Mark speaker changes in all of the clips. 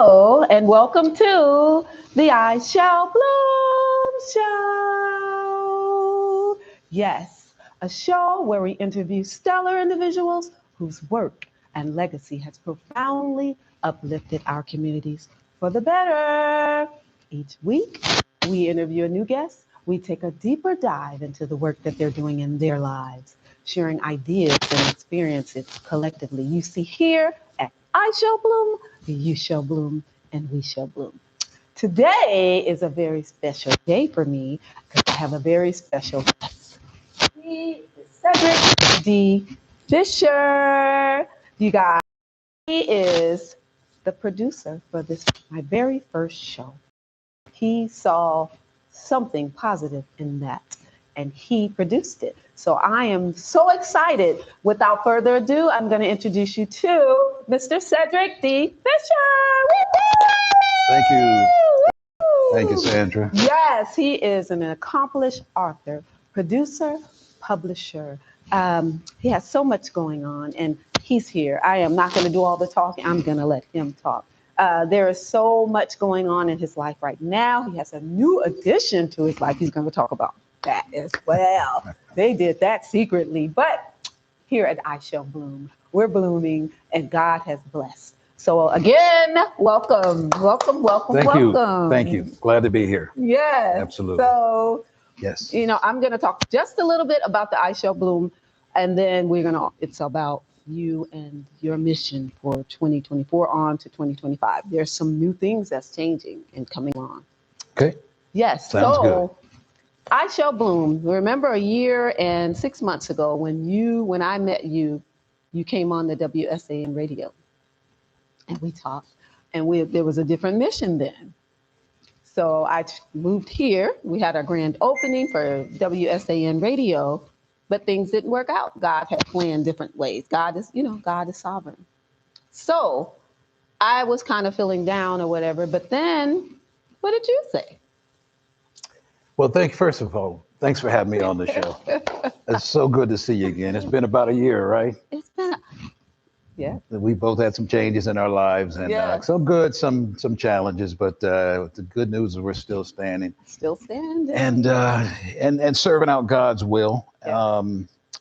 Speaker 1: Hello and welcome to the I Shall Bloom Show. Yes, a show where we interview stellar individuals whose work and legacy has profoundly uplifted our communities for the better. Each week, we interview a new guest. We take a deeper dive into the work that they're doing in their lives, sharing ideas and experiences collectively. You see here at I Shall Bloom, you shall bloom, and we shall bloom. Today is a very special day for me because I have a very special guest. He is Cedric D. Fisher. You guys, he is the producer for this, my very first show. He saw something positive in that and he produced it. So I am so excited. Without further ado, I'm going to introduce you to Mr. Cedric D. Fisher.
Speaker 2: Thank you. Thank you, Sandra.
Speaker 1: Yes, he is an accomplished author, producer, publisher. He has so much going on and he's here. I am not going to do all the talking. I'm going to let him talk. There is so much going on in his life right now. He has a new addition to his life. He's going to talk about that as well. They did that secretly, but here at I Shall Bloom, we're blooming and God has blessed. So again, welcome.
Speaker 2: Thank you. Glad to be here.
Speaker 1: Yes.
Speaker 2: Absolutely.
Speaker 1: So,
Speaker 2: yes.
Speaker 1: I'm going to talk just a little bit about the I Shall Bloom, and then it's about you and your mission for 2024 on to 2025. There's some new things that's changing and coming on.
Speaker 2: Okay.
Speaker 1: Yes.
Speaker 2: Sounds good.
Speaker 1: I Shall Bloom. Remember a year and 6 months ago when I met you, you came on the WSAN radio and we talked and there was a different mission then. So I moved here. We had our grand opening for WSAN radio, but things didn't work out. God had planned different ways. God is sovereign. So I was kind of feeling down or whatever, but then what did you say?
Speaker 2: Well, first of all, thanks for having me on the show. It's so good to see you again. It's been about a year, right?
Speaker 1: It's been, yeah.
Speaker 2: We both had some changes in our lives and some good, some challenges, but the good news is we're still standing.
Speaker 1: Still standing.
Speaker 2: And serving out God's will.
Speaker 1: Yeah.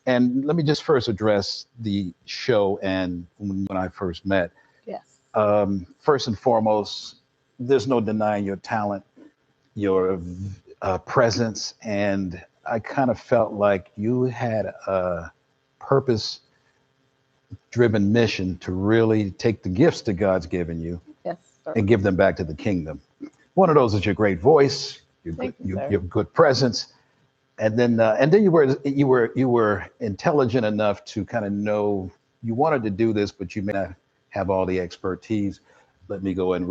Speaker 2: And let me just first address the show and when I first met.
Speaker 1: Yes.
Speaker 2: First and foremost, there's no denying your talent, your presence, and I kind of felt like you had a purpose-driven mission to really take the gifts that God's given you and give them back to the kingdom. One of those is your great voice, your good presence, and then you were intelligent enough to kind of know you wanted to do this, but you may not have all the expertise. Let me go and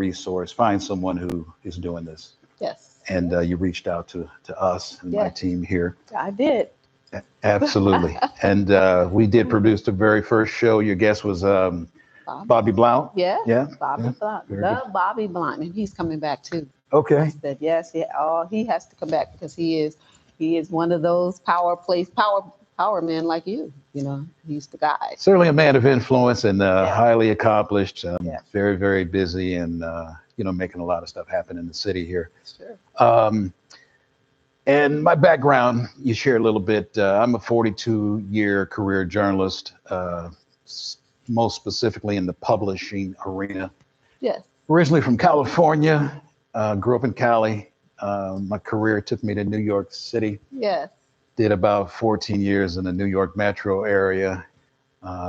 Speaker 2: find someone who is doing this.
Speaker 1: Yes.
Speaker 2: And you reached out to us and my team here.
Speaker 1: I did.
Speaker 2: Absolutely. And we did produce the very first show. Your guest was Bobby Blount.
Speaker 1: Yeah. Bobby Blount. Love Bobby Blount. And he's coming back too.
Speaker 2: Okay.
Speaker 1: I said, yes. Yeah. Oh, he has to come back because he is one of those power men like you. He's the guy.
Speaker 2: Certainly a man of influence and highly accomplished. Very, very busy and making a lot of stuff happen in the city here.
Speaker 1: Sure.
Speaker 2: And my background, you share a little bit. I'm a 42-year career journalist, most specifically in the publishing arena.
Speaker 1: Yes.
Speaker 2: Originally from California, grew up in Cali. My career took me to New York City.
Speaker 1: Yes.
Speaker 2: Did about 14 years in the New York metro area.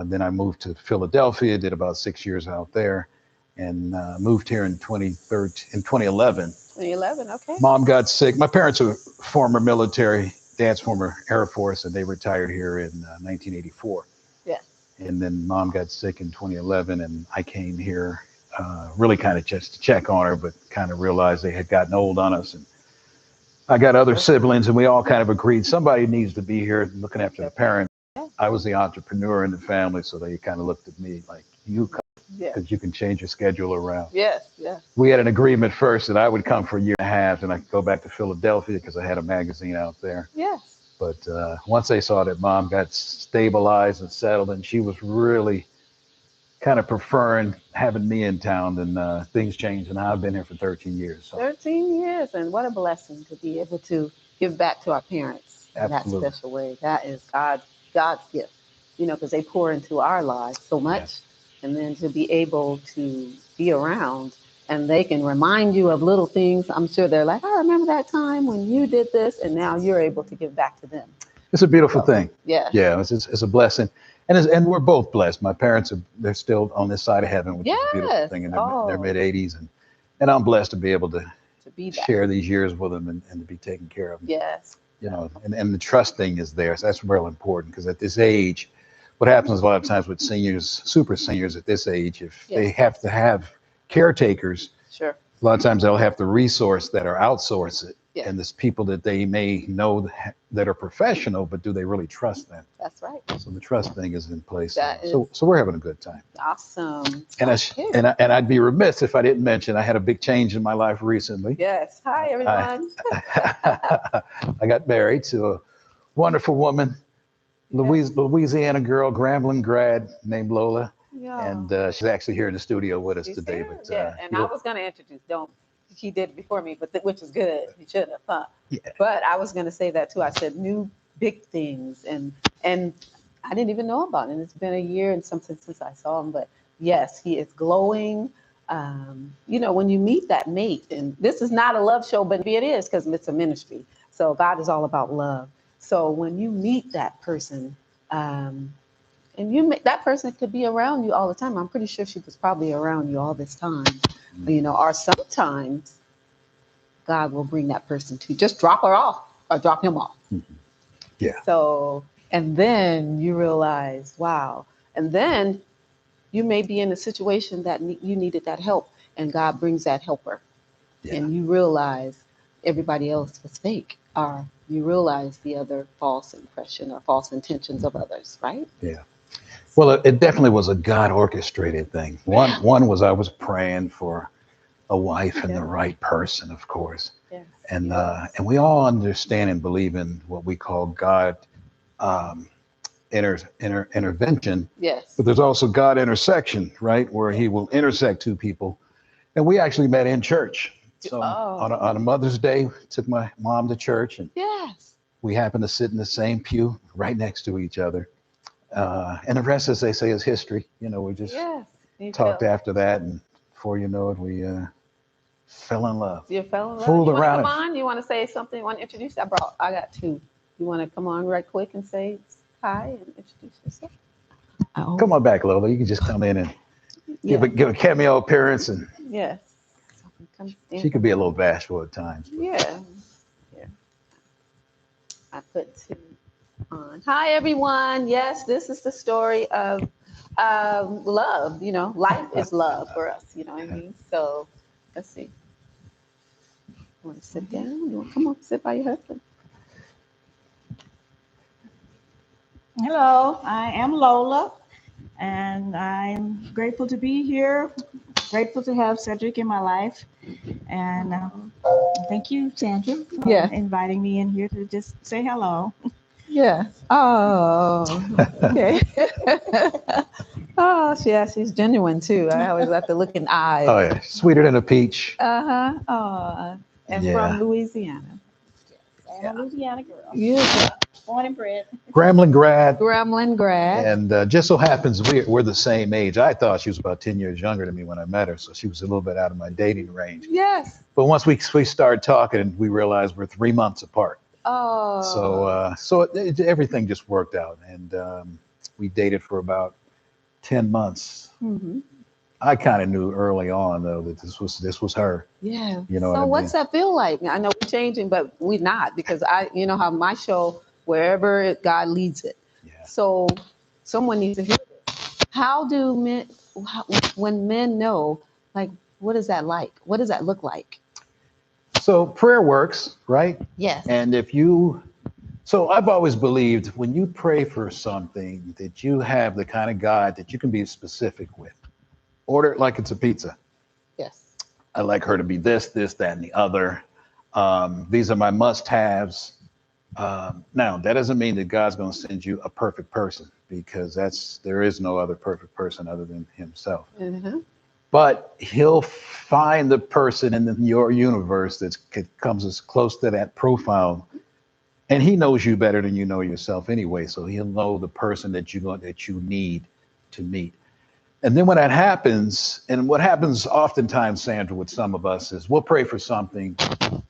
Speaker 2: Then I moved to Philadelphia, did about 6 years out there, and moved here in 2011.
Speaker 1: 2011, okay.
Speaker 2: Mom got sick. My parents are former military, dad's former Air Force, and they retired here in 1984.
Speaker 1: Yes.
Speaker 2: And then mom got sick in 2011, and I came here really kind of just to check on her, but kind of realized they had gotten old on us. And I got other siblings, and we all kind of agreed somebody needs to be here looking after the parents. I was the entrepreneur in the family, so they kind of looked at me like, you come, because you can change your schedule around.
Speaker 1: Yes.
Speaker 2: We had an agreement first that I would come for a year and a half, and I could go back to Philadelphia because I had a magazine out there.
Speaker 1: Yes.
Speaker 2: But once they saw that mom got stabilized and settled, and she was really kind of preferring having me in town, then things changed, and I've been here for 13 years. So.
Speaker 1: 13 years, and what a blessing to be able to give back to our parents in
Speaker 2: Absolutely.
Speaker 1: that special way. That is God's gift, because they pour into our lives so much, yes. And then to be able to be around, and they can remind you of little things. I'm sure they're like, I remember that time when you did this, and now you're able to give back to them.
Speaker 2: It's a beautiful thing.
Speaker 1: Yeah.
Speaker 2: Yeah, it's a blessing. And we're both blessed. My parents they're still on this side of heaven, which is a beautiful thing in their mid 80s, and I'm blessed to be able to be share these years with them and to be taken care of.
Speaker 1: Yes.
Speaker 2: And the trust thing is there. So that's real important, because at this age, what happens a lot of times with seniors, super seniors at this age, if they have to have caretakers,
Speaker 1: sure,
Speaker 2: a lot of times they'll have to resource that or outsource it.
Speaker 1: Yeah.
Speaker 2: And there's people that they may know that are professional, but do they really trust them?
Speaker 1: That's right.
Speaker 2: So the trust thing is in place. So we're having a good time.
Speaker 1: Awesome.
Speaker 2: And I'd be remiss if I didn't mention I had a big change in my life recently.
Speaker 1: Yes. Hi, everyone.
Speaker 2: I got married to a wonderful woman, Louisiana girl, Grambling grad named Lola. Yeah. And she's actually here in the studio with us today. But,
Speaker 1: and I was going to introduce, she did it before me, but which is good. You should have, huh?
Speaker 2: Yeah.
Speaker 1: But I was going to say that too. I said new big things, and I didn't even know about it. And it's been a year and something since I saw him. But yes, he is glowing. When you meet that mate, and this is not a love show, but it is, because it's a ministry. So God is all about love. So when you meet that person, and that person could be around you all the time. I'm pretty sure she was probably around you all this time. Or sometimes God will bring that person to just drop her off or drop him off.
Speaker 2: Mm-hmm. Yeah.
Speaker 1: So, and then you realize, wow. And then you may be in a situation that you needed that help, and God brings that helper. Yeah. And you realize everybody else was fake, or you realize the other false impression or false intentions of others, right?
Speaker 2: Yeah. Well, it definitely was a God orchestrated thing. One was I was praying for a wife and the right person, of course.
Speaker 1: Yes.
Speaker 2: And we all understand and believe in what we call God intervention.
Speaker 1: Yes.
Speaker 2: But there's also God intersection, right, where He will intersect two people. And we actually met in church. So on a Mother's Day, took my mom to church, and
Speaker 1: yes,
Speaker 2: we happened to sit in the same pew right next to each other. And the rest, as they say, is history. We just talked after that, and before you know it, we fell in love.
Speaker 1: You fell in love.
Speaker 2: Fooled around.
Speaker 1: Come on, you want to say something? You want to introduce? I got two. You want to come on right quick and say hi and introduce yourself?
Speaker 2: Come on back, Lola. You can just come in and give a cameo appearance, and
Speaker 1: yes,
Speaker 2: she could be a little bashful at times.
Speaker 1: But. Yeah. I put two on. Hi, everyone. Yes, this is the story of love. Life is love for us. You know what I mean? So let's see. You want to sit down? You want to come on, sit by your husband?
Speaker 3: Hello, I am Lola, and I'm grateful to be here. Grateful to have Cedric in my life, and thank you, Sandra, for inviting me in here to just say hello.
Speaker 1: Yeah. Oh, okay. Oh, she's genuine too. I always have to look in the eyes.
Speaker 2: Oh yeah, sweeter than a peach.
Speaker 1: Oh, and from Louisiana.
Speaker 3: I'm a Louisiana girl.
Speaker 1: Yeah.
Speaker 3: Born and bred.
Speaker 2: Grambling grad.
Speaker 1: And
Speaker 2: just so happens we're the same age. I thought she was about 10 years younger than me when I met her, so she was a little bit out of my dating range.
Speaker 1: Yes.
Speaker 2: But once we started talking, we realized we're 3 months apart.
Speaker 1: Oh.
Speaker 2: So everything just worked out, and we dated for about 10 months.
Speaker 1: Mm-hmm.
Speaker 2: I kind of knew early on though that this was her.
Speaker 1: Yeah.
Speaker 2: So
Speaker 1: what's that feel like? I know we're changing, but we're not, because how my show, wherever God leads it.
Speaker 2: Yeah.
Speaker 1: So someone needs to hear this. How do men, when men know, like, what is that like? What does that look like?
Speaker 2: So prayer works, right?
Speaker 1: Yes.
Speaker 2: And so I've always believed when you pray for something that you have the kind of God that you can be specific with. Order it like it's a pizza.
Speaker 1: Yes.
Speaker 2: I like her to be this, that, and the other. These are my must-haves. Now, that doesn't mean that God's going to send you a perfect person. because there is no other perfect person other than himself. But he'll find the person in your universe that comes as close to that profile. And he knows you better than you know yourself anyway. So he'll know the person that you need to meet. And then when that happens, and what happens oftentimes, Sandra, with some of us is we'll pray for something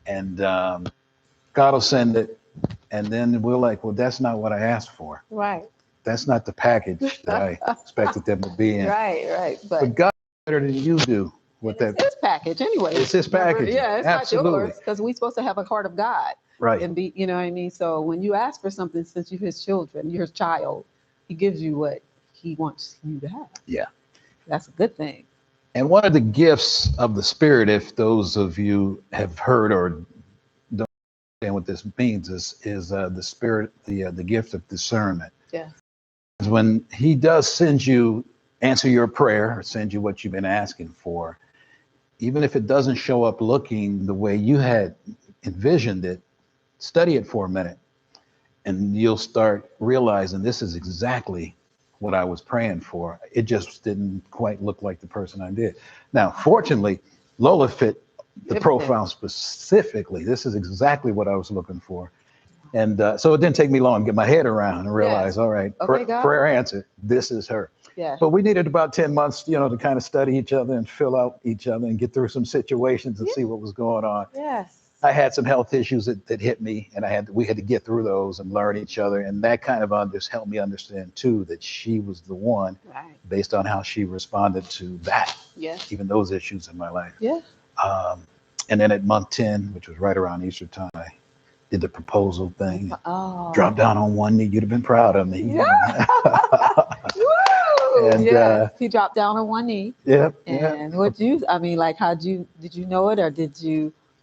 Speaker 2: and God will send it. And then we're like, well, that's not what I asked for.
Speaker 1: Right.
Speaker 2: That's not the package that I expected them to be in.
Speaker 1: Right.
Speaker 2: But God better than you do with that.
Speaker 1: It's his package anyway.
Speaker 2: It's his package.
Speaker 1: Yeah, it's
Speaker 2: absolutely.
Speaker 1: not yours, because we're supposed to have a heart of God.
Speaker 2: Right.
Speaker 1: And be, you know what I mean? So when you ask for something, since you're his children, you're his child, he gives you what he wants you to have.
Speaker 2: Yeah.
Speaker 1: That's a good thing.
Speaker 2: And one of the gifts of the Spirit, if those of you have heard or don't understand what this means, is the Spirit, the gift of discernment.
Speaker 1: Yes.
Speaker 2: When he does answer your prayer or send you what you've been asking for, even if it doesn't show up looking the way you had envisioned it, study it for a minute and you'll start realizing this is exactly what I was praying for. It just didn't quite look like the person I did. Now, fortunately, Lola fit the profile specifically. This is exactly what I was looking for. And so it didn't take me long to get my head around and realize, all right, prayer answered. This is her.
Speaker 1: Yeah.
Speaker 2: But we needed about 10 months, to kind of study each other and fill out each other and get through some situations and see what was going on.
Speaker 1: Yes.
Speaker 2: I had some health issues that hit me, and we had to get through those and learn each other. And that kind of just helped me understand too that she was the one, based on how she responded to that.
Speaker 1: Yes.
Speaker 2: Even those issues in my life.
Speaker 1: Yeah.
Speaker 2: And then at month 10, which was right around Easter time, I did the proposal thing.
Speaker 1: Oh.
Speaker 2: Dropped down on one knee. You'd have been proud of me.
Speaker 1: Yeah.
Speaker 2: And
Speaker 1: yes. He dropped down on one knee.
Speaker 2: Yep.
Speaker 1: And did you know it, or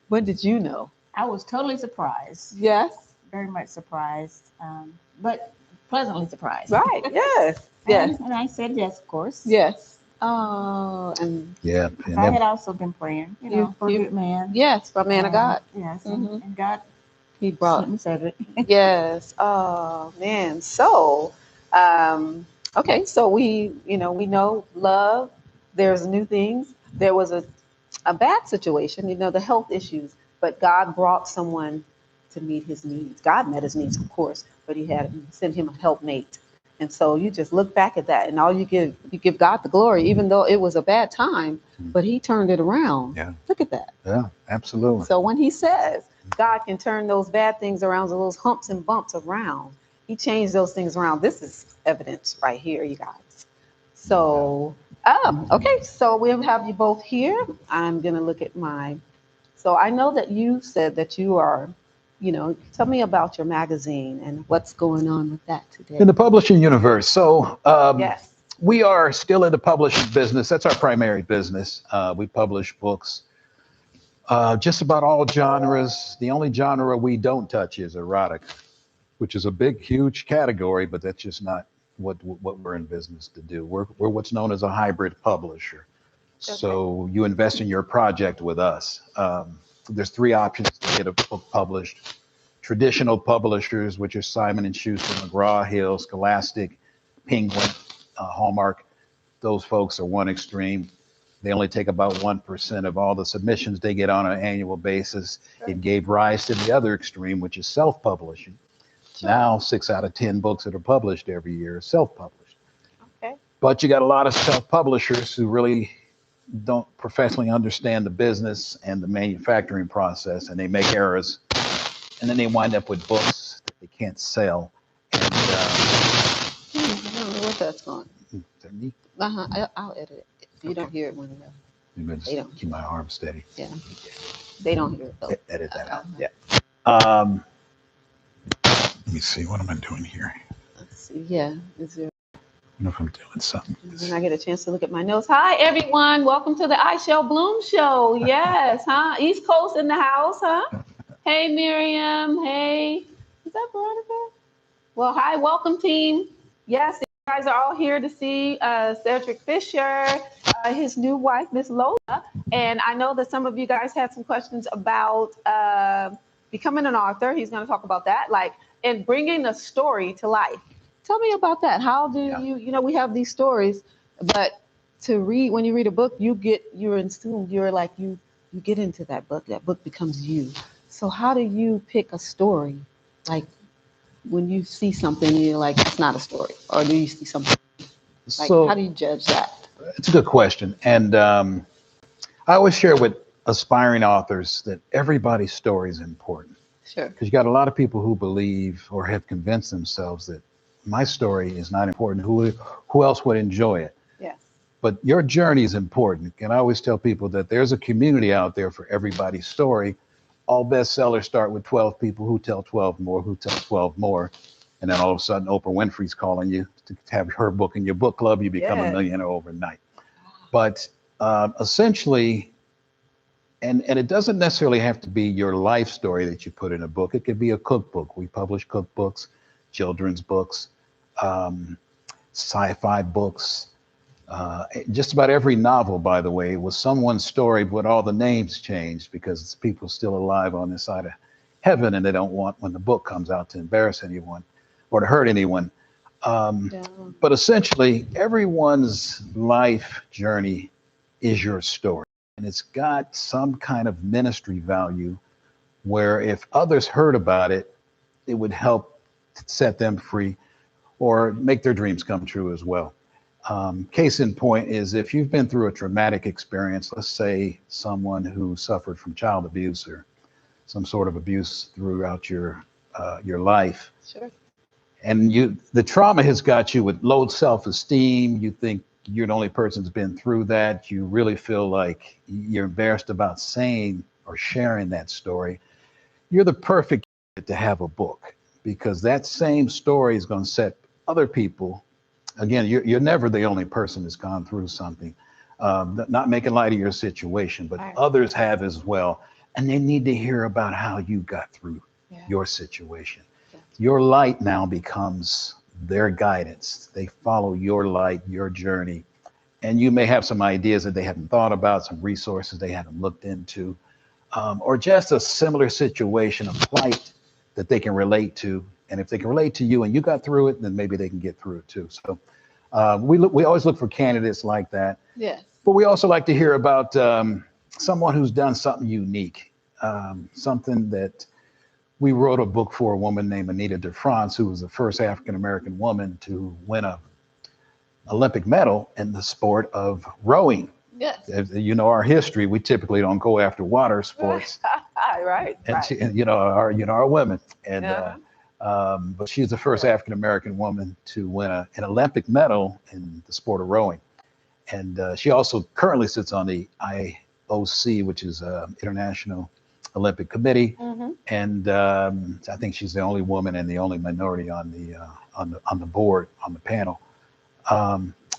Speaker 1: when did you know?
Speaker 3: I was totally surprised.
Speaker 1: Yes.
Speaker 3: Very much surprised, but pleasantly surprised.
Speaker 1: Right. Yes. Yes.
Speaker 3: And I said yes, of course.
Speaker 1: Yes. Oh, and
Speaker 2: yeah.
Speaker 3: I had also been praying, for a good man.
Speaker 1: Yes, for a man of God.
Speaker 3: Yes, and God,
Speaker 1: he brought
Speaker 3: me Cedric.
Speaker 1: Yes. Oh man. So, okay. So we know love. There's new things. There was a bad situation, the health issues, but God brought someone to meet his needs. God met his needs, of course, but he sent him a helpmate. And so you just look back at that, and all you give God the glory, even though it was a bad time, but he turned it around.
Speaker 2: Yeah.
Speaker 1: Look at that.
Speaker 2: Yeah, absolutely.
Speaker 1: So when he says God can turn those bad things around, those humps and bumps around, he changed those things around. This is evidence right here, you guys. So, okay, so we'll have you both here. I'm going to look at so I know that you said that you are, tell me about your magazine and what's going on with that today.
Speaker 2: In the publishing universe. So
Speaker 1: yes,
Speaker 2: we are still in the publishing business. That's our primary business. We publish books, just about all genres. The only genre we don't touch is erotic, which is a big, huge category, but that's just not what we're in business to do. We're what's known as a hybrid publisher. Okay. So you invest in your project with us. There's 3 options to get a book published. Traditional publishers, which are Simon & Schuster, McGraw-Hill, Scholastic, Penguin, Hallmark. Those folks are one extreme. They only take about 1% of all the submissions they get on an annual basis. Sure. It gave rise to the other extreme, which is self-publishing. Sure. Now 6 out of 10 books that are published every year are self-published.
Speaker 1: Okay.
Speaker 2: But you got a lot of self-publishers who really don't professionally understand the business and the manufacturing process, and they make errors, and then they wind up with books that they can't sell. And
Speaker 1: I don't know what that's on.
Speaker 2: Is that me?
Speaker 1: I'll edit it. You don't hear it when
Speaker 2: they don't. Keep my arm steady.
Speaker 1: Yeah. They don't hear it though.
Speaker 2: Edit that out. Yeah. Let me see. What am I doing here?
Speaker 1: Let's see. Yeah. Is there?
Speaker 2: I don't know if I'm doing something.
Speaker 1: Then I get a chance to look at my notes. Hi, everyone. Welcome to the I Shall Bloom show. Yes, huh? East Coast in the house, huh? Hey, Miriam. Hey. Is that Veronica? Well, hi. Welcome, team. Yes, you guys are all here to see Cedric Fisher, his new wife, Miss Lola. And I know that some of you guys had some questions about becoming an author. He's going to talk about that, and bringing a story to life. Tell me about that. How do you, we have these stories, but to read, when you read a book, you're consumed. You're like, you get into that book becomes you. So how do you pick a story? Like when you see something, you're like, it's not a story. Or do you see something? Like, how do you judge that?
Speaker 2: It's a good question. And I always share with aspiring authors that everybody's story is important.
Speaker 1: Sure.
Speaker 2: Because you got a lot of people who believe or have convinced themselves that my story is not important. Who else would enjoy it?
Speaker 1: Yes.
Speaker 2: But your journey is important. And I always tell people that there's a community out there for everybody's story. All bestsellers start with 12 people who tell 12 more, who tell 12 more. And then all of a sudden, Oprah Winfrey's calling you to have her book in your book club. You become a millionaire overnight. But essentially, and it doesn't necessarily have to be your life story that you put in a book. It could be a cookbook. We publish cookbooks, children's books, sci-fi books. Just about every novel, by the way, was someone's story, but all the names changed because people still alive on this side of heaven, and they don't want, when the book comes out, to embarrass anyone or to hurt anyone. But essentially, everyone's life journey is your story. And it's got some kind of ministry value where if others heard about it, it would help set them free or make their dreams come true as well. Case in point is if you've been through a traumatic experience, let's say someone who suffered from child abuse or some sort of abuse throughout your life.
Speaker 1: Sure.
Speaker 2: And the trauma has got you with low self-esteem. You think you're the only person who's been through that. You really feel like you're embarrassed about saying or sharing that story. You're the perfect to have a book because that same story is going to set other people. Again, you're never the only person that's gone through something. Not making light of your situation, but others have as well. And they need to hear about how you got through your situation. Your light now becomes their guidance. They follow your light, your journey. And you may have some ideas that they haven't thought about, some resources they haven't looked into, or just a similar situation, a plight that they can relate to. And if they can relate to you and you got through it, then maybe they can get through it too. So we always look for candidates like that.
Speaker 1: Yes.
Speaker 2: But we also like to hear about someone who's done something unique, something that we wrote a book for a woman named Anita DeFrance, who was the first African-American woman to win an Olympic medal in the sport of rowing.
Speaker 1: Yes.
Speaker 2: As you know our history, we typically don't go after water sports.
Speaker 1: Right.
Speaker 2: And she, our women. And but she's the first African-American woman to win an Olympic medal in the sport of rowing. And she also currently sits on the IOC, which is International Olympic Committee.
Speaker 1: Mm-hmm.
Speaker 2: And I think she's the only woman and the only minority on the board, on the panel.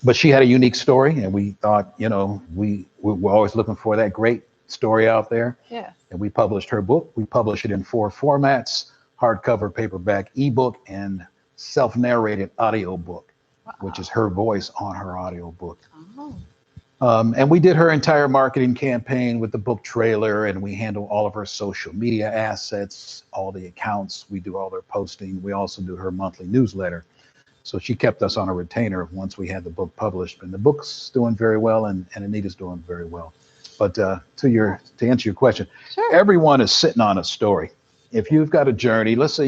Speaker 2: But she had a unique story, and we thought, we're always looking for that great story out there.
Speaker 1: Yeah.
Speaker 2: And we published her book. We published it in 4 formats: hardcover, paperback, ebook, and self-narrated audio book, which is her voice on her audio book.
Speaker 1: Oh.
Speaker 2: And we did her entire marketing campaign with the book trailer, and we handle all of her social media assets, all the accounts. We do all their posting. We also do her monthly newsletter. So she kept us on a retainer once we had the book published. And the book's doing very well, and Anita's doing very well. But to answer your question,
Speaker 1: sure.
Speaker 2: Everyone is sitting on a story. If you've got a journey, let's say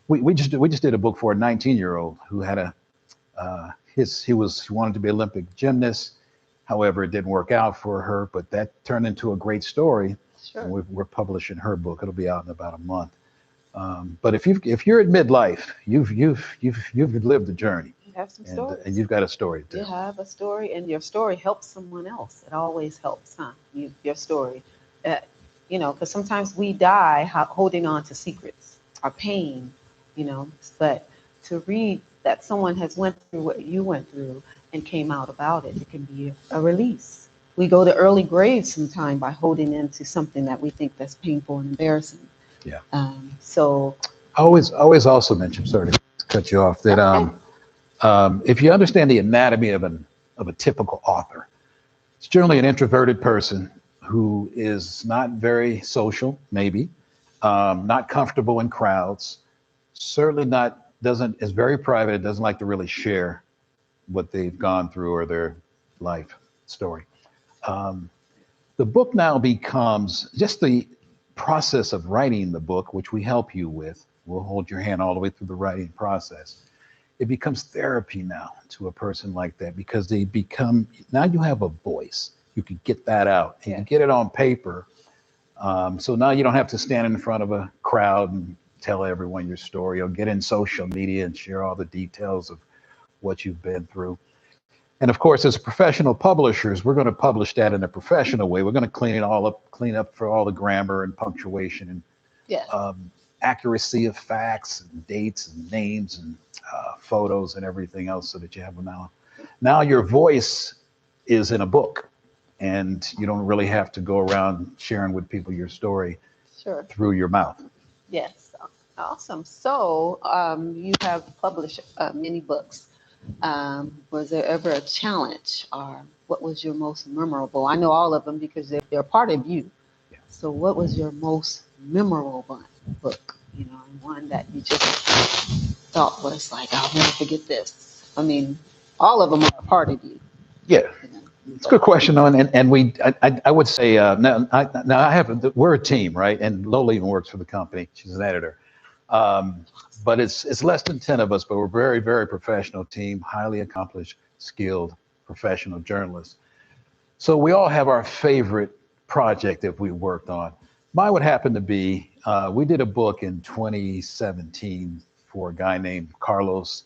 Speaker 2: we just did a book for a 19-year-old who had he wanted to be an Olympic gymnast. However, it didn't work out for her, but that turned into a great story.
Speaker 1: Sure.
Speaker 2: And we're publishing her book. It'll be out in about a month. But if you're at midlife, you've lived the journey.
Speaker 1: You have some stories.
Speaker 2: And you've got a story too.
Speaker 1: You have a story, and your story helps someone else. It always helps, huh? Your story. Because sometimes we die holding on to secrets, our pain, but to read that someone has went through what you went through and came out about it, it can be a release. We go to early graves sometime by holding into something that we think that's painful and embarrassing.
Speaker 2: Yeah.
Speaker 1: So
Speaker 2: I always also mention, sorry to cut you off, that if you understand the anatomy of a typical author, it's generally an introverted person who is not very social, maybe, not comfortable in crowds, certainly not is very private. It doesn't like to really share what they've gone through or their life story. The book now becomes just the process of writing the book, which we help you with. We'll hold your hand all the way through the writing process. It becomes therapy now to a person like that, because now you have a voice. You can get that out and you get it on paper. So now you don't have to stand in front of a crowd and tell everyone your story, or get in social media and share all the details of what you've been through. And of course, as professional publishers, we're going to publish that in a professional way. We're going to clean up for all the grammar and punctuation and accuracy of facts and dates and names and photos and everything else, so that you have them now. Now your voice is in a book, and you don't really have to go around sharing with people your story through your mouth.
Speaker 1: Yes, awesome. So you have published many books. Was there ever a challenge, or what was your most memorable? I know all of them because they're part of you.
Speaker 2: Yeah.
Speaker 1: So what was your most memorable book? You know, and one that you just thought was like, I'll never forget this. I mean, all of them are a part of you.
Speaker 2: Yeah.
Speaker 1: You know?
Speaker 2: It's a good question, I would say we're a team, right? And Lola even works for the company. She's an editor. But it's less than 10 of us, but we're a very, very professional team, highly accomplished, skilled, professional journalists. So we all have our favorite project that we worked on. Mine would happen to be, we did a book in 2017 for a guy named Carlos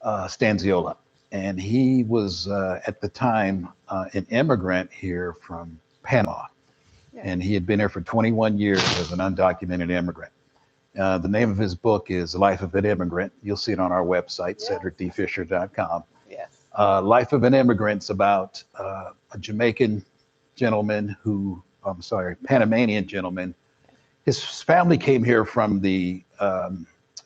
Speaker 2: Stanziola. And he was, at the time, an immigrant here from Panama. Yeah. And he had been here for 21 years as an undocumented immigrant. The name of his book is Life of an Immigrant. You'll see it on our website, cedricdfisher.com.
Speaker 1: Yes.
Speaker 2: Life of an Immigrant's about a Jamaican gentleman Panamanian gentleman. His family came here from the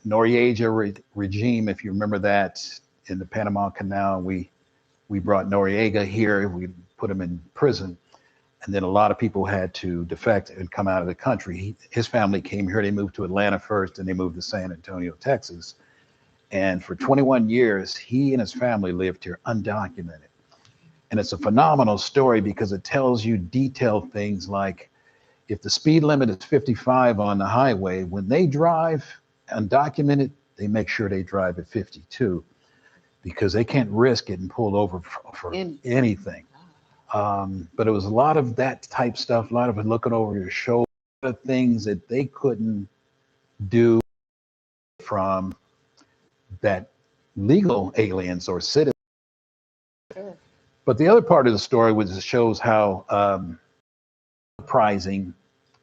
Speaker 2: Noriega regime, if you remember that, in the Panama Canal. We brought Noriega here. We put him in prison. And then a lot of people had to defect and come out of the country. His family came here. They moved to Atlanta first, and they moved to San Antonio, Texas. And for 21 years, he and his family lived here undocumented. And it's a phenomenal story because it tells you detailed things like, if the speed limit is 55 on the highway, when they drive undocumented, they make sure they drive at 52, because they can't risk getting pulled over for anything. But it was a lot of that type stuff, a lot of it looking over your shoulder, things that they couldn't do from that legal aliens or citizens. Sure. But the other part of the story shows how surprising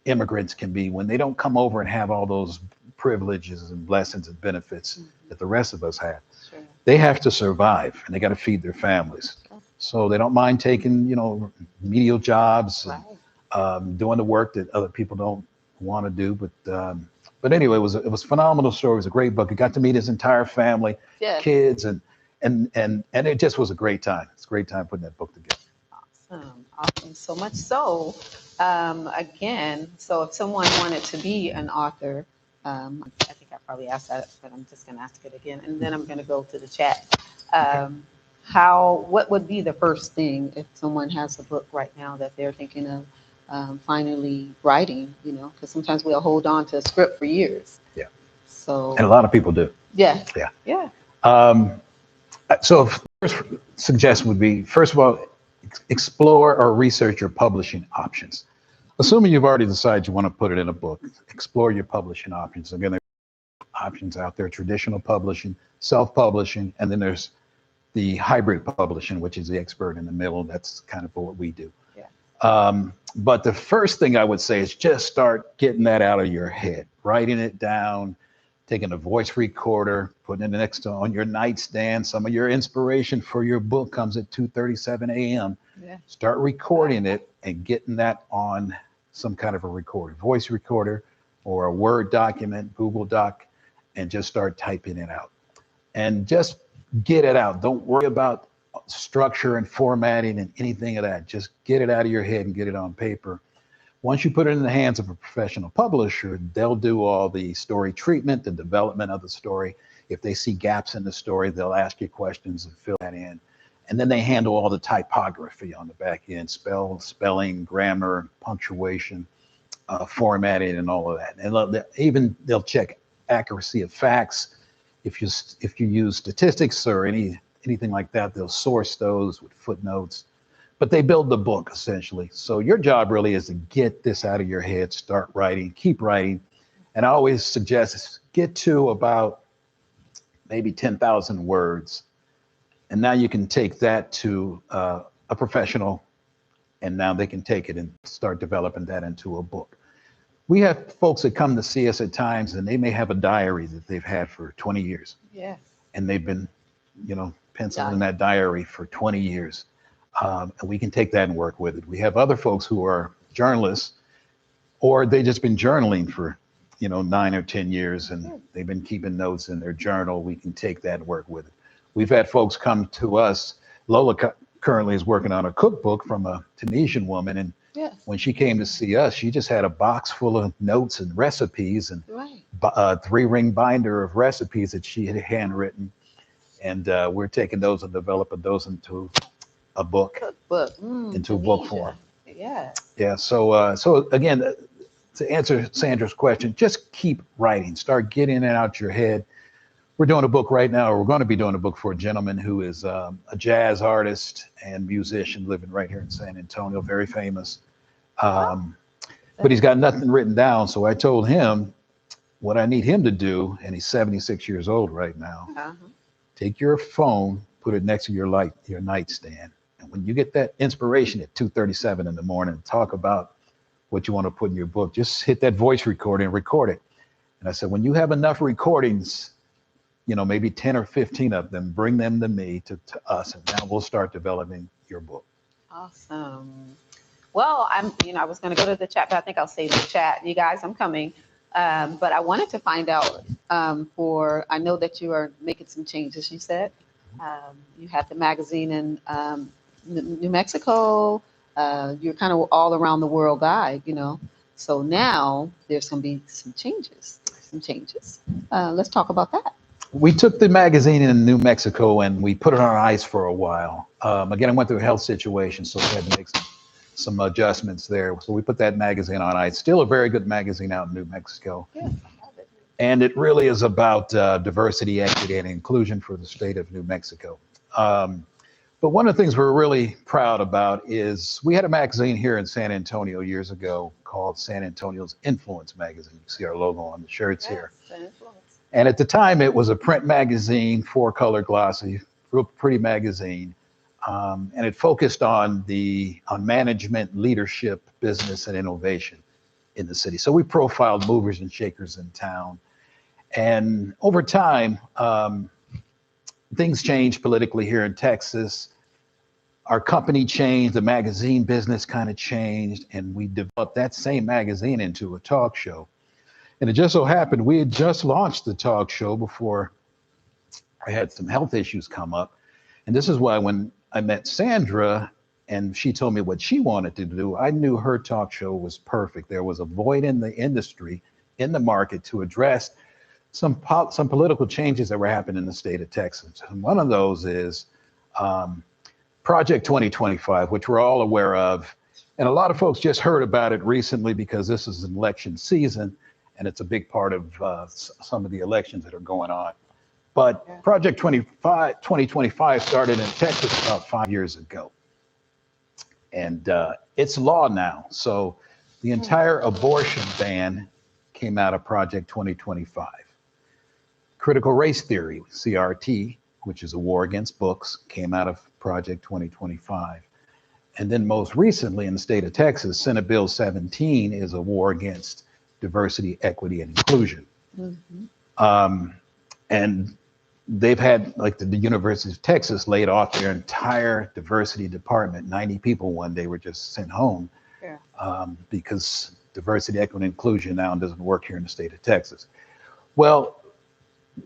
Speaker 2: immigrants can be when they don't come over and have all those privileges and blessings and benefits that the rest of us have. Sure. They have to survive, and they got to feed their families. So they don't mind taking, menial jobs, and, doing the work that other people don't want to do. But anyway, it was a phenomenal story. It was a great book. I got to meet his entire family, kids, and it just was a great time. It's a great time putting that book together.
Speaker 1: Awesome. So much so, again, so if someone wanted to be an author, I think I probably asked that, but I'm just going to ask it again, and then I'm going to go to the chat. What would be the first thing if someone has a book right now that they're thinking of finally writing, because sometimes we'll hold on to a script for years.
Speaker 2: Yeah.
Speaker 1: So.
Speaker 2: And a lot of people do.
Speaker 1: Yeah.
Speaker 2: Yeah.
Speaker 1: Yeah.
Speaker 2: So first suggestion would be, first of all, explore or research your publishing options. Assuming you've already decided you want to put it in a book, explore your publishing options. Again, there are options out there: traditional publishing, self-publishing, and then there's the hybrid publishing, which is the expert in the middle. That's kind of what we do. Yeah. But the first thing I would say is just start getting that out of your head, writing it down, taking a voice recorder, putting it next to on your nightstand. Some of your inspiration for your book comes at 2:37 a.m. Yeah. Start recording it and getting that on some kind of a recorder, voice recorder, or a Word document, Google Doc, and just start typing it out. And just get it out. Don't worry about structure and formatting and anything of that. Just get it out of your head and get it on paper. Once you put it in the hands of a professional publisher, they'll do all the story treatment, the development of the story. If they see gaps in the story, they'll ask you questions and fill that in. And then they handle all the typography on the back end, spelling, grammar, punctuation, formatting, and all of that. And they'll check accuracy of facts. If you use statistics or anything like that, they'll source those with footnotes. But they build the book essentially. So your job really is to get this out of your head, start writing, keep writing. And I always suggest get to about maybe 10,000 words. And now you can take that to a professional, and now they can take it and start developing that into a book. We have folks that come to see us at times, and they may have a diary that they've had for 20 years.
Speaker 1: Yes.
Speaker 2: And they've been, penciling that diary for 20 years. And we can take that and work with it. We have other folks who are journalists, or they just been journaling for 9 or 10 years, and they've been keeping notes in their journal. We can take that and work with it. We've had folks come to us. Lola currently is working on a cookbook from a Tunisian woman, and when she came to see us, she just had a box full of notes and recipes, and a 3-ring binder of recipes that she had handwritten. And we're taking those and developing those into a book, into a book form. Yeah. So again, to answer Sandra's question, just keep writing. Start getting it out your head. We're doing a book right now, or we're going to be doing a book for a gentleman who is a jazz artist and musician living right here in San Antonio, very famous. But he's got nothing written down. So I told him what I need him to do, and he's 76 years old right now. Take your phone, put it next to your nightstand. And when you get that inspiration at 2:37 in the morning, talk about what you want to put in your book, just hit that voice recorder and record it. And I said, when you have enough recordings, maybe 10 or 15 of them, bring them to me, to us, and now we'll start developing your book.
Speaker 1: Awesome. Well, I was going to go to the chat, but I think I'll save the chat. You guys, I'm coming. But I wanted to find out I know that you are making some changes, you said. You have the magazine in New Mexico. You're kind of all around the world guy, So now there's going to be some changes. Let's talk about that.
Speaker 2: We took the magazine in New Mexico and we put it on ice for a while. Again, I went through a health situation, so we had to make some adjustments there. So we put that magazine on ice. Still a very good magazine out in New Mexico.
Speaker 1: Yes, I love it.
Speaker 2: And it really is about diversity, equity, and inclusion for the state of New Mexico. But one of the things we're really proud about is we had a magazine here in San Antonio years ago called San Antonio's Influence Magazine. You see our logo on the shirts here. And at the time, it was a print magazine, 4-color glossy, real pretty magazine. And it focused on management, leadership, business, and innovation in the city. So we profiled movers and shakers in town. And over time, things changed politically here in Texas. Our company changed, the magazine business kind of changed, and we developed that same magazine into a talk show. And it just so happened we had just launched the talk show before I had some health issues come up. And this is why when I met Sandra and she told me what she wanted to do, I knew her talk show was perfect. There was a void in the industry, in the market, to address some political changes that were happening in the state of Texas. And one of those is Project 2025, which we're all aware of. And a lot of folks just heard about it recently because this is an election season, and it's a big part of some of the elections that are going on. But Project 2025 started in Texas about 5 years ago. And it's law now. So the entire abortion ban came out of Project 2025. Critical race theory, CRT, which is a war against books, came out of Project 2025. And then most recently in the state of Texas, Senate Bill 17 is a war against diversity, equity, and inclusion. And they've had, like the University of Texas laid off their entire diversity department. 90 people one day were just sent home because diversity, equity, and inclusion now doesn't work here in the state of Texas. Well,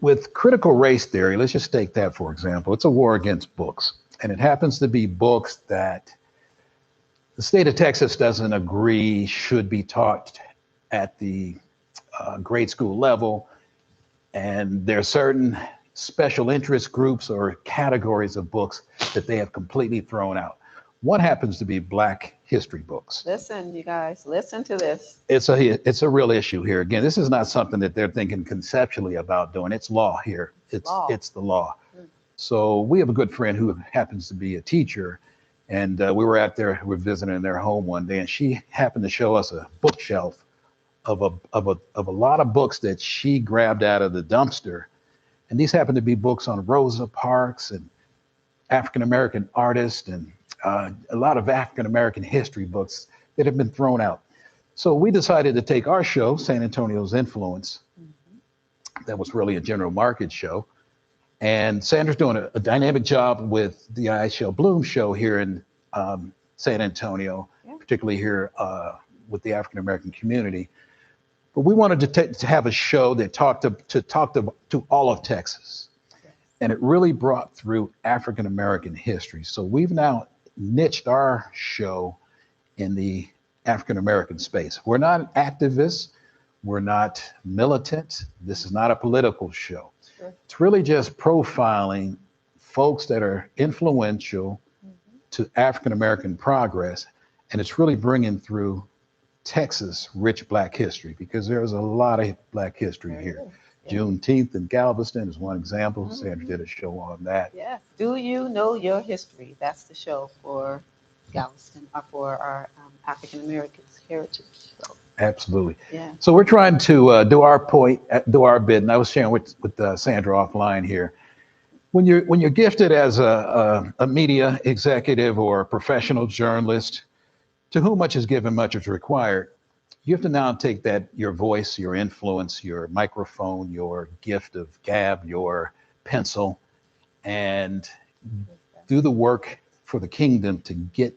Speaker 2: with critical race theory, let's just take that for example. It's a war against books. And it happens to be books that the state of Texas doesn't agree should be taught at the grade school level. And there are certain special interest groups or categories of books that they have completely thrown out. One happens to be Black history books.
Speaker 1: Listen, you guys, listen to this.
Speaker 2: It's a real issue here. Again, this is not something that they're thinking conceptually about doing. It's law here. It's the law. So we have a good friend who happens to be a teacher, and we were we're visiting their home one day, and she happened to show us a bookshelf of a lot of books that she grabbed out of the dumpster. And these happen to be books on Rosa Parks and African-American artists and a lot of African-American history books that have been thrown out. So we decided to take our show, San Antonio's Influence, that was really a general market show. And Sandra's doing a dynamic job with the I Shall Bloom show here in San Antonio, particularly here with the African-American community. But we wanted to have a show that talked to all of Texas. And it really brought through African-American history. So we've now niched our show in the African-American space. We're not activists. We're not militant. This is not a political show. Sure. It's really just profiling folks that are influential to African-American progress. And it's really bringing through Texas rich Black history, because there's a lot of Black history here. Juneteenth in Galveston is one example. Sandra did a show on that.
Speaker 1: Yeah. Do you know your history? That's the show for Galveston, or for our African Americans Heritage Show.
Speaker 2: Absolutely.
Speaker 1: Yeah.
Speaker 2: So we're trying to do our bit, and I was sharing with Sandra offline here. When you're gifted as a media executive or a professional journalist, to whom much is given, much is required. You have to now take your voice, your influence, your microphone, your gift of gab, your pencil, and do the work for the kingdom to get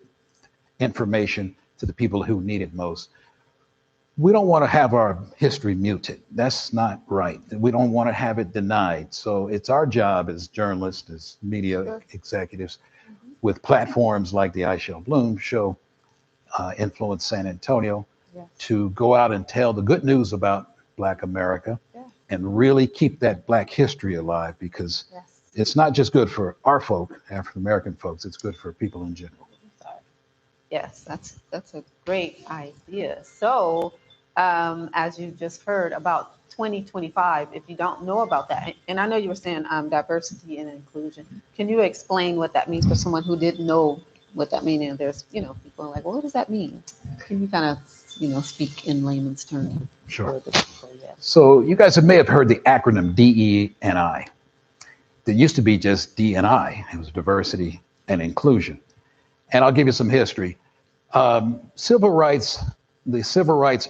Speaker 2: information to the people who need it most. We don't want to have our history muted. That's not right. We don't want to have it denied. So it's our job as journalists, as media executives, with platforms like the I Shall Bloom show, Influence San Antonio, to go out and tell the good news about Black America and really keep that Black history alive, because it's not just good for our folk, African-American folks, it's good for people in general.
Speaker 1: Yes, that's a great idea. So as you just heard about 2025, if you don't know about that, and I know you were saying diversity and inclusion, can you explain what that means for someone who didn't know what that means? And there's, people are like, well, what does that mean? Can you kind of, speak in layman's terms?
Speaker 2: Sure. So you guys may have heard the acronym DE&I. There used to be just D&I. It was diversity and inclusion. And I'll give you some history. The civil rights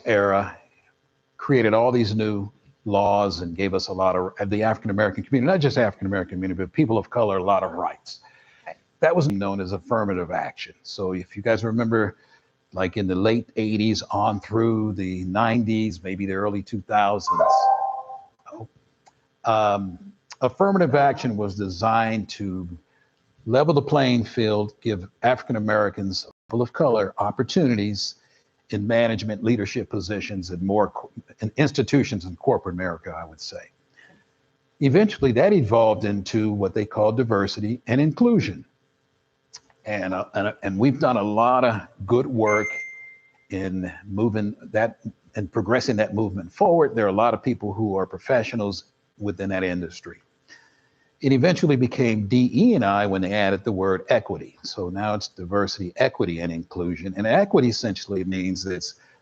Speaker 2: era created all these new laws and gave us a lot of the African-American community, not just African-American community, but people of color, a lot of rights. That was known as affirmative action. So if you guys remember, like in the late 80s on through the 90s, maybe the early 2000s, affirmative action was designed to level the playing field, give African Americans, people of color, opportunities in management, leadership positions, and more in institutions in corporate America, I would say. Eventually, that evolved into what they call diversity and inclusion. And we've done a lot of good work in moving that and progressing that movement forward. There are a lot of people who are professionals within that industry. It eventually became DE&I when they added the word equity. So now it's diversity, equity, and inclusion. And equity essentially means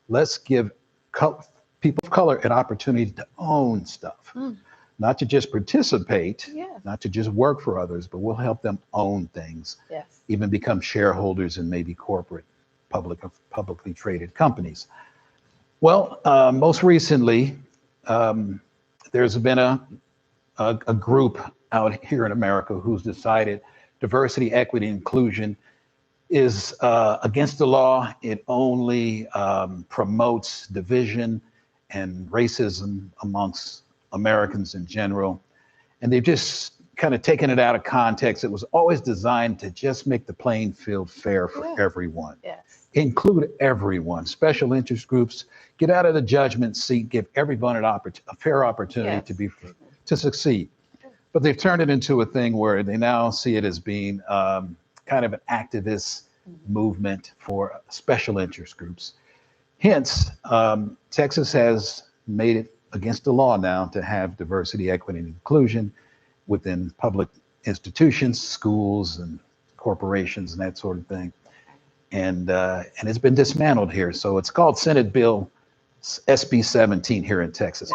Speaker 2: let's give people of color an opportunity to own stuff. Not to just participate, not to just work for others, but we'll help them own things, even become shareholders in maybe corporate, publicly traded companies. Well, most recently, there's been a group out here in America who's decided diversity, equity, inclusion is against the law. It only promotes division and racism amongst Americans in general. And they've just kind of taken it out of context. It was always designed to just make the playing field fair for everyone. Include everyone, special interest groups, get out of the judgment seat, give everyone a fair opportunity to be to succeed. But they've turned it into a thing where they now see it as being kind of an activist movement for special interest groups. Hence, Texas has made it against the law now to have diversity, equity, and inclusion within public institutions, schools, and corporations, and that sort of thing. And it's been dismantled here. So it's called Senate Bill SB 17 here in Texas.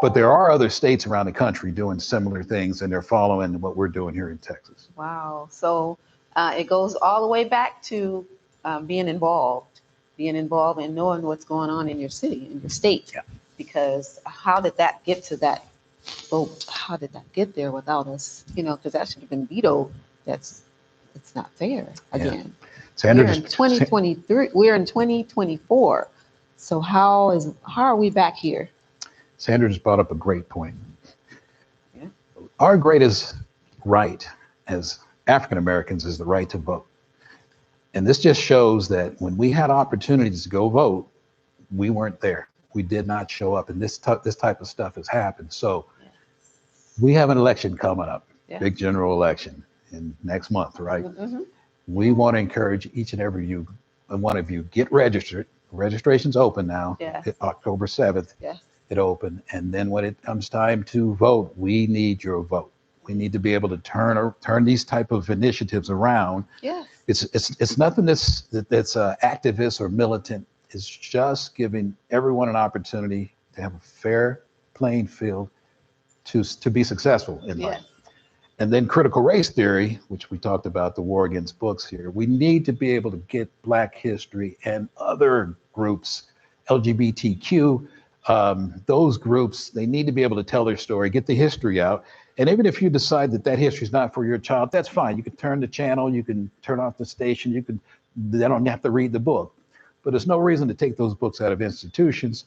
Speaker 2: But there are other states around the country doing similar things, and they're following what we're doing here in Texas.
Speaker 1: Wow. So it goes all the way back to being involved and knowing what's going on in your city, in your state.
Speaker 2: Yeah.
Speaker 1: Because how did that get to that vote? How did that get there without us? Because that should have been vetoed. It's not fair again.
Speaker 2: Yeah. Sandra,
Speaker 1: we're in 2023. We're in 2024. So how are we back here?
Speaker 2: Sandra just brought up a great point.
Speaker 1: Yeah.
Speaker 2: Our greatest right as African Americans is the right to vote. And this just shows that when we had opportunities to go vote, we weren't there. We did not show up. And this type of stuff has happened. So we have an election coming up, big general election in next month, right?
Speaker 1: Mm-hmm.
Speaker 2: We want to encourage each and every one of you, get registered. Registration's open now.
Speaker 1: Yes.
Speaker 2: October 7th.
Speaker 1: Yes.
Speaker 2: It opened, and then when it comes time to vote, we need your vote. We need to be able to turn these type of initiatives around.
Speaker 1: Yes.
Speaker 2: It's nothing that's activist or militant. It's just giving everyone an opportunity to have a fair playing field to be successful in life. And then critical race theory, which we talked about, the war against books here. We need to be able to get Black history and other groups, LGBTQ. Those groups, they need to be able to tell their story, get the history out. And even if you decide that history is not for your child, that's fine. You can turn the channel, you can turn off the station, they don't have to read the book. But there's no reason to take those books out of institutions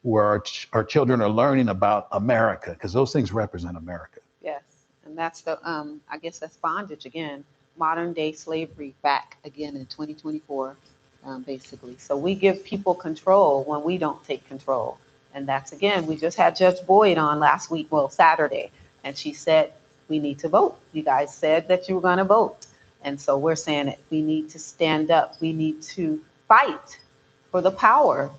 Speaker 2: where our children are learning about America, because those things represent America.
Speaker 1: Yes, and that's I guess that's bondage again, modern day slavery back again in 2024, basically. So we give people control when we don't take control. And that's, again, we just had Judge Boyd on last week, Saturday, and she said, we need to vote. You guys said that you were going to vote. And so we're saying that we need to stand up. We need to fight for the power,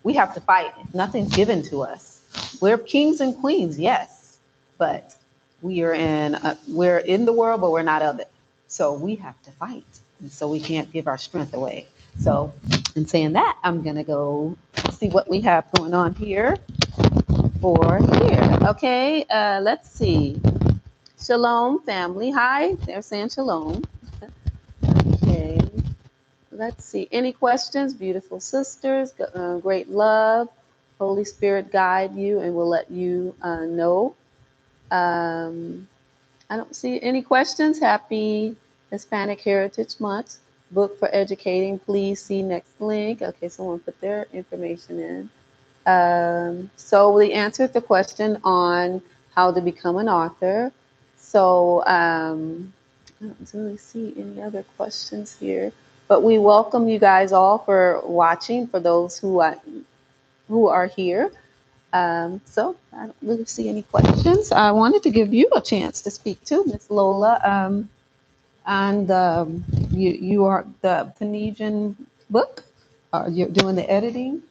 Speaker 1: we have to fight. Nothing's given to us. We're kings and queens, yes, but we're in the world, but we're not of it. So we have to fight. And so we can't give our strength away. So in saying that, I'm going to go see what we have going on here for here. Okay, let's see. Shalom, family. Hi, they're saying shalom. Okay, let's see. Any questions? Beautiful sisters, great love. Holy Spirit guide you and will let you know. I don't see any questions. Happy Hispanic Heritage Month. Book for educating. Please see next link. Okay, someone put their information in. So we answered the question on how to become an author. So I don't really see any other questions here, but we welcome you guys all for watching, for those who are here. So I don't really see any questions. I wanted to give you a chance to speak too, Miss Lola. And you are the Phoenician book. You're doing the editing.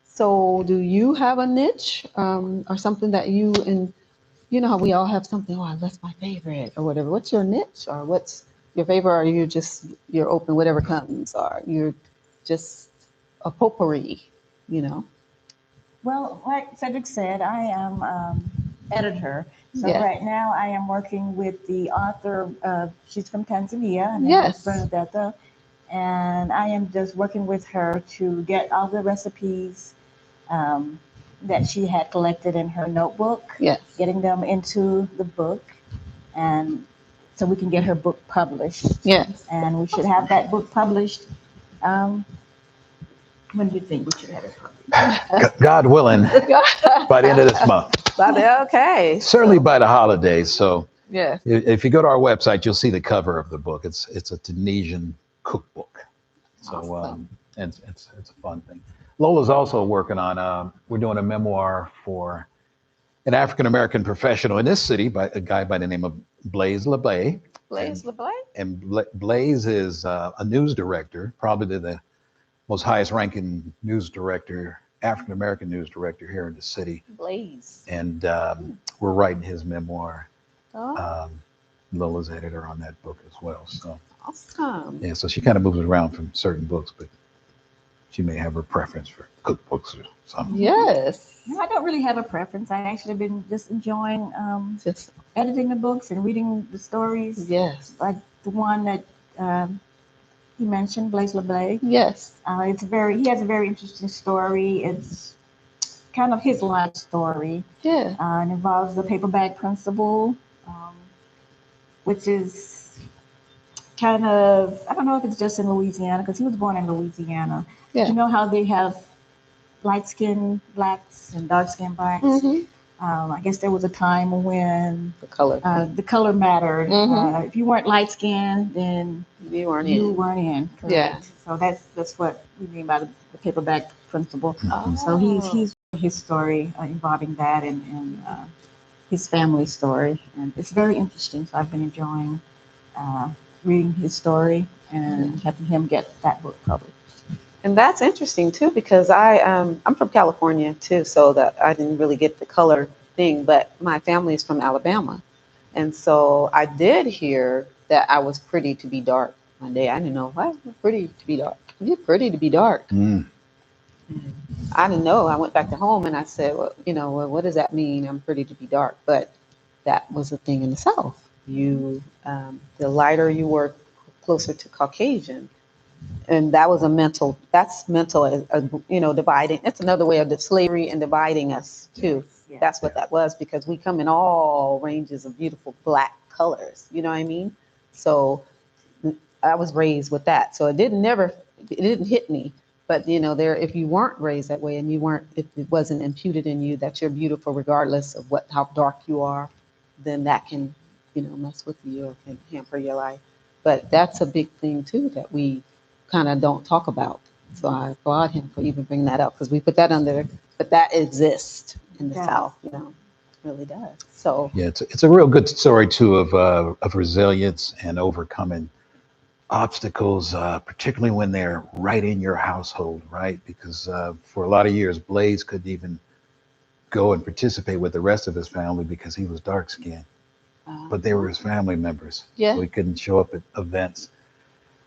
Speaker 1: So do you have a niche or something that you know how we all have something, that's my favorite or whatever. What's your niche or what's your favorite? Or you're open, whatever comes, or you're just a potpourri,
Speaker 3: Well, like Cedric said, I am editor. So
Speaker 1: Yes.
Speaker 3: right now I am working with the author. She's from Tanzania. Her name
Speaker 1: Yes.
Speaker 3: is Bernadetta. And I am just working with her to get all the recipes that she had collected in her notebook,
Speaker 1: Yes.
Speaker 3: getting them into the book, and so we can get her book published.
Speaker 1: Yes.
Speaker 3: And we should have that book published. When do you think we should have it published?
Speaker 2: God willing, by the end of this month.
Speaker 1: Okay.
Speaker 2: Certainly by the holidays. So
Speaker 1: Yes.
Speaker 2: if you go to our website, you'll see the cover of the book. It's a Tunisian cookbook. So
Speaker 1: Awesome.
Speaker 2: and it's a fun thing. Lola's also working on we're doing a memoir for an African-American professional in this city, by a guy by the name of Blaze LeBay.
Speaker 1: Blaze LeBay?
Speaker 2: And Blaze is a news director, probably the most highest ranking news director, African-American news director here in the city.
Speaker 1: Blaze.
Speaker 2: And we're writing his memoir.
Speaker 1: Oh.
Speaker 2: Lola's editor on that book as well. So
Speaker 1: awesome.
Speaker 2: Yeah, so she kind of moves around from certain books, but she may have her preference for cookbooks or something.
Speaker 1: Yes.
Speaker 3: No, I don't really have a preference. I actually have been just enjoying just editing the books and reading the stories.
Speaker 1: Yes.
Speaker 3: Like the one that he mentioned, Blaze LeBay.
Speaker 1: Yes.
Speaker 3: He has a very interesting story. It's kind of his life story.
Speaker 1: Yeah.
Speaker 3: It involves the paperback principle, which is kind of, I don't know if it's just in Louisiana, because he was born in Louisiana.
Speaker 1: Yeah.
Speaker 3: You know how they have light-skinned blacks and dark-skinned blacks?
Speaker 1: Mm-hmm.
Speaker 3: I guess there was a time when
Speaker 1: the color
Speaker 3: mattered.
Speaker 1: Mm-hmm.
Speaker 3: If you weren't light-skinned, then
Speaker 1: you weren't
Speaker 3: in. Correct?
Speaker 1: Yeah.
Speaker 3: So that's what we mean by the paperback principle.
Speaker 1: Oh.
Speaker 3: So he's his story involving that and his family story, and it's very interesting. So I've been enjoying reading his story and having him get that book published.
Speaker 1: And that's interesting too, because I'm from California too, so that I didn't really get the color thing, but my family is from Alabama. And so I did hear that I was pretty to be dark one day. I didn't know, why am I pretty to be dark? You're pretty to be dark.
Speaker 2: Mm.
Speaker 1: I didn't know. I went back to home and I said, well, what does that mean? I'm pretty to be dark. But that was a thing in the South. The lighter you were, closer to Caucasian. And that was that's mental, dividing. It's another way of slavery and dividing us too. Yes. That's what that was, because we come in all ranges of beautiful black colors. You know what I mean? So I was raised with that. So it didn't hit me. But if you weren't raised that way and if it wasn't imputed in you that you're beautiful regardless of how dark you are, then that can, mess with you or can hamper your life. But that's a big thing too that we kind of don't talk about. So I applaud him for even bringing that up, because we put that but that exists in the South, it really does. So
Speaker 2: yeah, it's a real good story too of resilience and overcoming obstacles, particularly when they're right in your household, right? Because for a lot of years, Blaze couldn't even go and participate with the rest of his family because he was dark skinned, but they were his family members.
Speaker 1: Yeah.
Speaker 2: So he couldn't show up at events.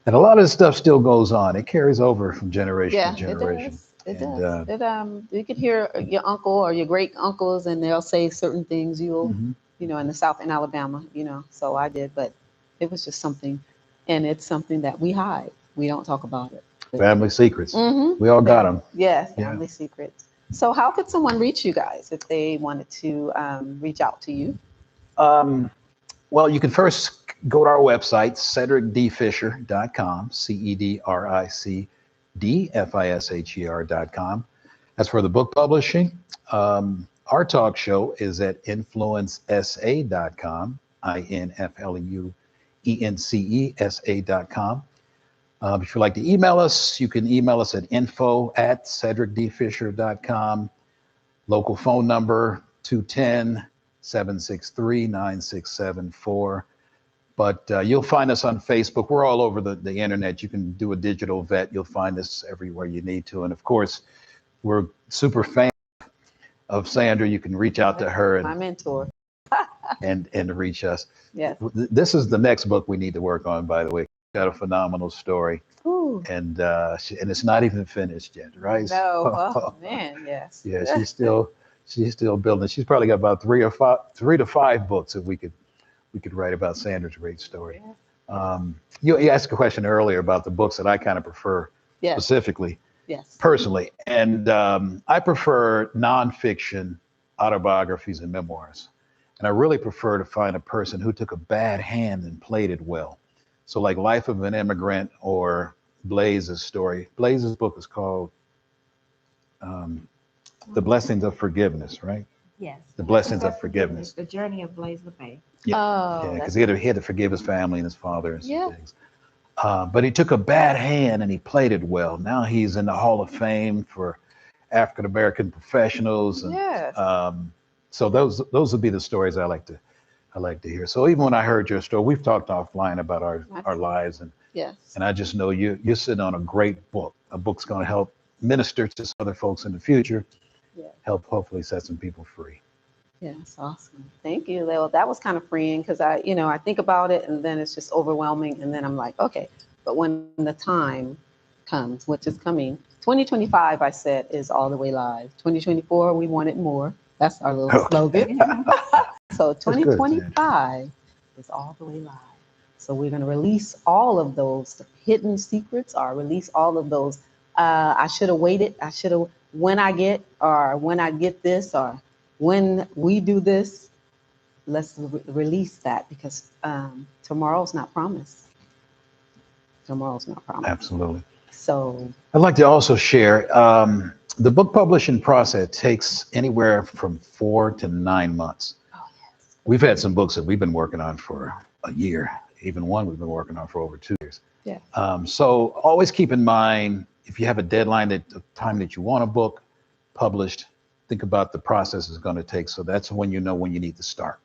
Speaker 2: And a lot of this stuff still goes on. It carries over from generation to generation.
Speaker 1: It does. You could hear your uncle or your great uncles, and they'll say certain things. In the South, in Alabama, So I did, but it was just something, and it's something that we hide. We don't talk about it.
Speaker 2: Family secrets.
Speaker 1: Mm-hmm.
Speaker 2: We all got them.
Speaker 1: Yes, family secrets. So how could someone reach you guys if they wanted to reach out to you?
Speaker 2: Well, you can first go to our website, cedricdfisher.com, CEDRICDFISHER.com. That's for the book publishing. Our talk show is at influencesa.com, INFLUENCESA.com. If you'd like to email us, you can email us at info@cedricdfisher.com. Local phone number 210-763-9674. But you'll find us on Facebook. We're all over the internet. You can do a digital vet. You'll find us everywhere you need to. And of course, we're super fans of Sandra. You can reach out to her.
Speaker 1: My mentor.
Speaker 2: and reach us.
Speaker 1: Yes.
Speaker 2: This is the next book we need to work on, by the way. Got a phenomenal story.
Speaker 1: Ooh.
Speaker 2: And it's not even finished yet, right?
Speaker 1: No. Oh, man, yes.
Speaker 2: Yeah, she's still building. She's probably got about 3 to 5 books that we could write about Sandra's great story. Yeah. You asked a question earlier about the books that I kind of prefer specifically, personally. And I prefer nonfiction autobiographies and memoirs. And I really prefer to find a person who took a bad hand and played it well. So like Life of an Immigrant or Blaze's story. Blaze's book is called The Blessings of Forgiveness, right?
Speaker 3: Yes.
Speaker 2: The Blessings of Forgiveness.
Speaker 3: The journey of Blaze LeBay.
Speaker 2: Yeah, because he had to forgive his family and his father and some things. But he took a bad hand and he played it well. Now he's in the Hall of Fame for African-American professionals. And So those would be the stories I like to hear. So even when I heard your story, we've talked offline about our lives, and
Speaker 1: yes,
Speaker 2: and I just know you're sitting on a great book. A book's going to help minister to some other folks in the future.
Speaker 1: yeah,
Speaker 2: Help hopefully set some people free.
Speaker 1: yes, awesome. Thank you. Well, that was kind of freeing because I think about it and then it's just overwhelming, and then I'm like, okay, but when the time comes, which is coming, 2025, I said, is all the way live. 2024, we wanted more. That's our little slogan. So
Speaker 2: That's good,
Speaker 1: 2025 is all the way live. So we're going to release all of those hidden secrets, or release all of those. I should have waited. I should have, when I get, or when I get this, or when we do this, let's release that, because tomorrow's not promised. Tomorrow's not promised.
Speaker 2: Absolutely.
Speaker 1: So
Speaker 2: I'd like to also share the book publishing process takes anywhere from 4 to 9 months.
Speaker 1: oh yes,
Speaker 2: We've had some books that we've been working on for a year, even one we've been working on for over 2 years.
Speaker 1: yeah,
Speaker 2: So always keep in mind, if you have a deadline, that the time that you want a book published, think about the process it's going to take. So that's when you know when you need to start.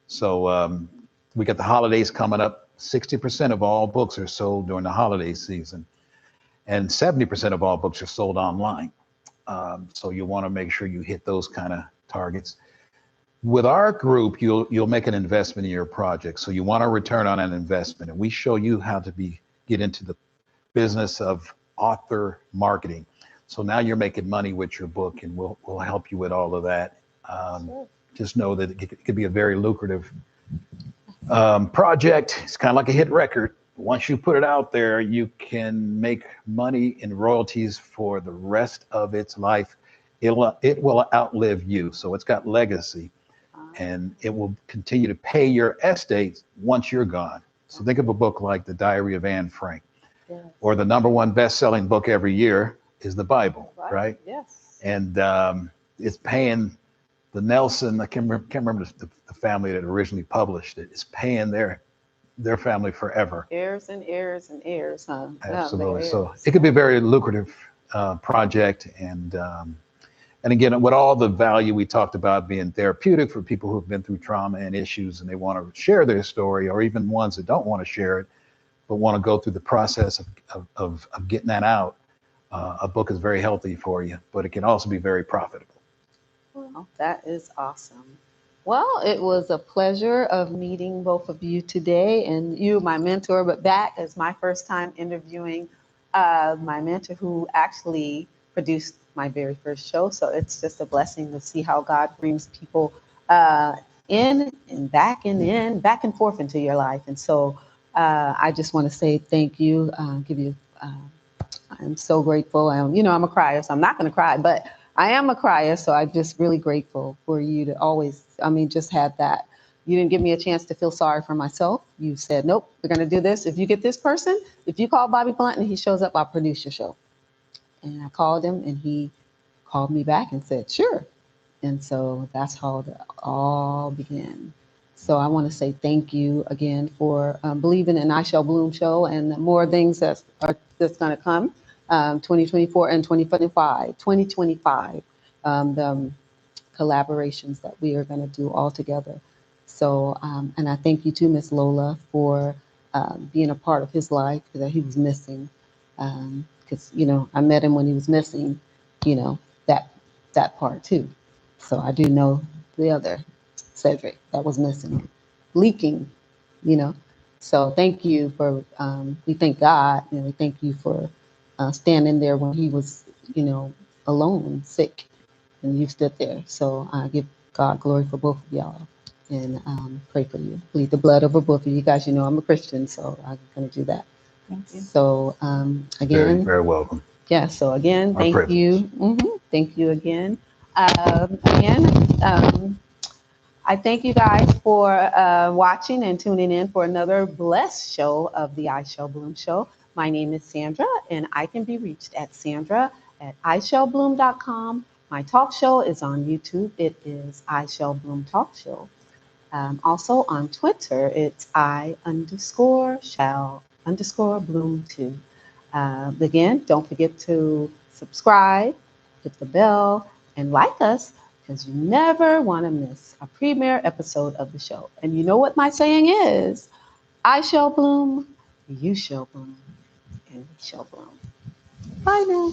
Speaker 2: So we got the holidays coming up. 60% of all books are sold during the holiday season, and 70% of all books are sold online. So you want to make sure you hit those kind of targets. With our group, you'll make an investment in your project. So you want a return on an investment, and we show you how to get into the business of author marketing. So now you're making money with your book, and we'll help you with all of that.
Speaker 1: sure.
Speaker 2: Just know that it could be a very lucrative project. It's kind of like a hit record. Once you put it out there, you can make money in royalties for the rest of its life. It will outlive you. So it's got legacy, and it will continue to pay your estate once you're gone. So think of a book like The Diary of Anne Frank,
Speaker 1: Yes.
Speaker 2: or the #1 best-selling book every year is the Bible, right?
Speaker 1: Yes.
Speaker 2: And it's paying the Nelson, I can't remember the family that originally published it, is paying their family forever.
Speaker 1: Heirs and heirs and heirs, huh?
Speaker 2: Absolutely. So it could be a very lucrative project, and again, with all the value we talked about being therapeutic for people who've been through trauma and issues, and they want to share their story, or even ones that don't want to share it, but want to go through the process of getting that out. A book is very healthy for you, but it can also be very profitable.
Speaker 1: Well, that is awesome. Well, it was a pleasure of meeting both of you today, and you, my mentor, but that is my first time interviewing my mentor, who actually produced my very first show. So it's just a blessing to see how God brings people in and back and in, back and forth into your life. And so I just want to say thank you, give you. I'm so grateful. I'm a crier, so I'm not going to cry, but I am a crier. So I'm just really grateful for you to always, just have that. You didn't give me a chance to feel sorry for myself. You said, nope, we're going to do this. If you get this person, if you call Bobby Blunt and he shows up, I'll produce your show. And I called him, and he called me back and said, sure. And so that's how it all began. So I want to say thank you again for believing in I Shall Bloom show, and more things that's going to come 2024 and 2025. The collaborations that we are going to do all together. So, and I thank you too, Miss Lola, for being a part of his life that he was missing. Because, I met him when he was missing, that part too. So I do know the other Cedric that was missing, leaking, So thank you for, we thank God, and we thank you for standing there when he was, alone, sick, and you stood there. So I give God glory for both of y'all, and pray for you. Plead the blood over both of you guys. I'm a Christian, so I'm going to do that.
Speaker 3: Thank you.
Speaker 1: So again,
Speaker 2: Very, very welcome.
Speaker 1: yeah. So again,
Speaker 2: Our
Speaker 1: thank
Speaker 2: privilege.
Speaker 1: you. Thank you again. I thank you guys for watching and tuning in for another blessed show of the I Shall Bloom show. My name is Sandra, and I can be reached at sandra@ishallbloom.com. My talk show is on YouTube. It is I Shall Bloom Talk Show. Also on Twitter, it's I_shall_bloom2. Again, don't forget to subscribe, hit the bell, and like us because you never want to miss a premiere episode of the show. And you know what my saying is? I shall bloom, you shall bloom, and we shall bloom. Bye now.